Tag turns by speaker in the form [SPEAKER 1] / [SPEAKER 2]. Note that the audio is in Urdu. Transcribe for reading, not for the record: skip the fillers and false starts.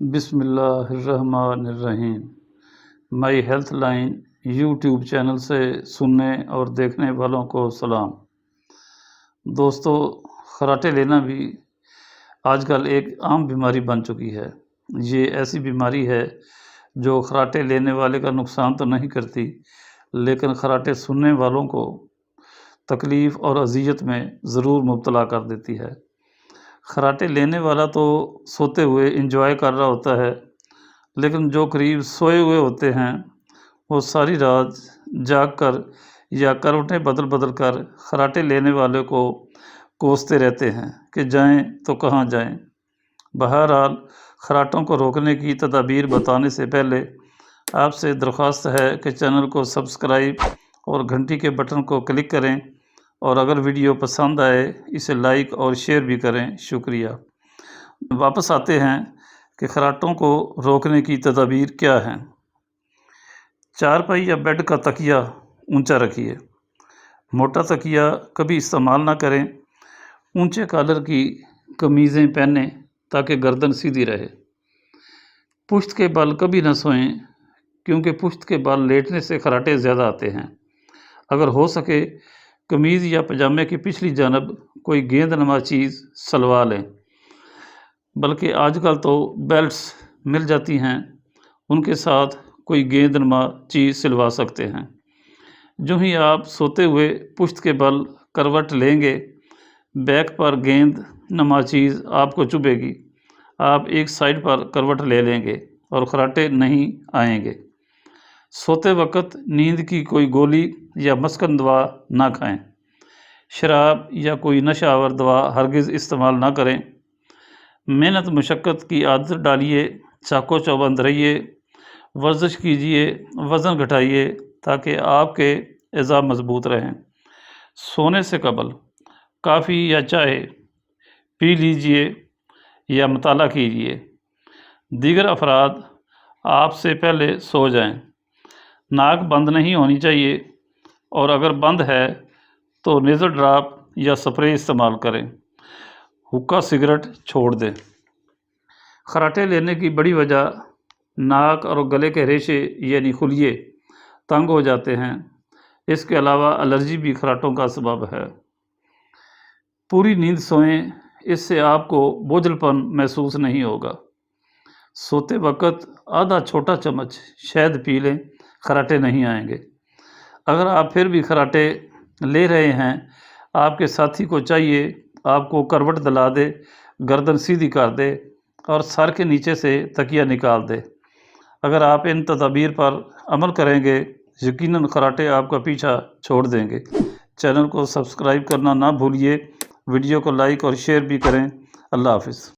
[SPEAKER 1] بسم اللہ الرحمن الرحیم۔ My health line YouTube channel سے سننے اور دیکھنے والوں کو سلام۔ دوستو، خراٹے لینا بھی آج کل ایک عام بیماری بن چکی ہے۔ یہ ایسی بیماری ہے جو خراٹے لینے والے کا نقصان تو نہیں کرتی، لیکن خراٹے سننے والوں کو تکلیف اور اذیت میں ضرور مبتلا کر دیتی ہے۔ خراٹے لینے والا تو سوتے ہوئے انجوائے کر رہا ہوتا ہے، لیکن جو قریب سوئے ہوئے ہوتے ہیں وہ ساری رات جاگ کر یا کروٹیں بدل کر خراٹے لینے والے کو کوستے رہتے ہیں کہ جائیں تو کہاں جائیں۔ بہرحال، خراٹوں کو روکنے کی تدابیر بتانے سے پہلے آپ سے درخواست ہے کہ چینل کو سبسکرائب اور گھنٹی کے بٹن کو کلک کریں، اور اگر ویڈیو پسند آئے اسے لائک اور شیئر بھی کریں۔ شکریہ۔ واپس آتے ہیں کہ خراٹوں کو روکنے کی تدابیر کیا ہیں۔ چارپائی یا بیڈ کا تکیہ اونچا رکھیے۔ موٹا تکیہ کبھی استعمال نہ کریں۔ اونچے کالر کی قمیضیں پہنیں تاکہ گردن سیدھی رہے۔ پشت کے بل کبھی نہ سوئیں، کیونکہ پشت کے بل لیٹنے سے خراٹے زیادہ آتے ہیں۔ اگر ہو سکے قمیض یا پجامے کی پچھلی جانب کوئی گیند نما چیز سلوا لیں، بلکہ آج کل تو بیلٹس مل جاتی ہیں، ان کے ساتھ کوئی گیند نما چیز سلوا سکتے ہیں۔ جو ہی آپ سوتے ہوئے پشت کے بل کروٹ لیں گے، بیک پر گیند نما چیز آپ کو چبھے گی، آپ ایک سائیڈ پر کروٹ لے لیں گے اور خراٹے نہیں آئیں گے۔ سوتے وقت نیند کی کوئی گولی یا مسکن دوا نہ کھائیں۔ شراب یا کوئی نشہ آور دوا ہرگز استعمال نہ کریں۔ محنت مشقت کی عادت ڈالیے، چاقو چوبند رہیے، ورزش کیجیے، وزن گھٹائیے تاکہ آپ کے اعضاء مضبوط رہیں۔ سونے سے قبل کافی یا چائے پی لیجیے یا مطالعہ کیجیے۔ دیگر افراد آپ سے پہلے سو جائیں۔ ناک بند نہیں ہونی چاہیے، اور اگر بند ہے تو نیزل ڈراپ یا سپرے استعمال کریں۔ حقہ سگریٹ چھوڑ دیں۔ خراٹے لینے کی بڑی وجہ ناک اور گلے کے ریشے یعنی خلیے تنگ ہو جاتے ہیں۔ اس کے علاوہ الرجی بھی خراٹوں کا سبب ہے۔ پوری نیند سوئیں، اس سے آپ کو بوجھل پن محسوس نہیں ہوگا۔ سوتے وقت آدھا چھوٹا چمچ شہد پی لیں، خراٹے نہیں آئیں گے۔ اگر آپ پھر بھی خراٹے لے رہے ہیں، آپ کے ساتھی کو چاہیے آپ کو کروٹ دلا دے، گردن سیدھی کر دے اور سر کے نیچے سے تکیہ نکال دے۔ اگر آپ ان تدابیر پر عمل کریں گے، یقیناً خراٹے آپ کا پیچھا چھوڑ دیں گے۔ چینل کو سبسکرائب کرنا نہ بھولیے، ویڈیو کو لائک اور شیئر بھی کریں۔ اللہ حافظ۔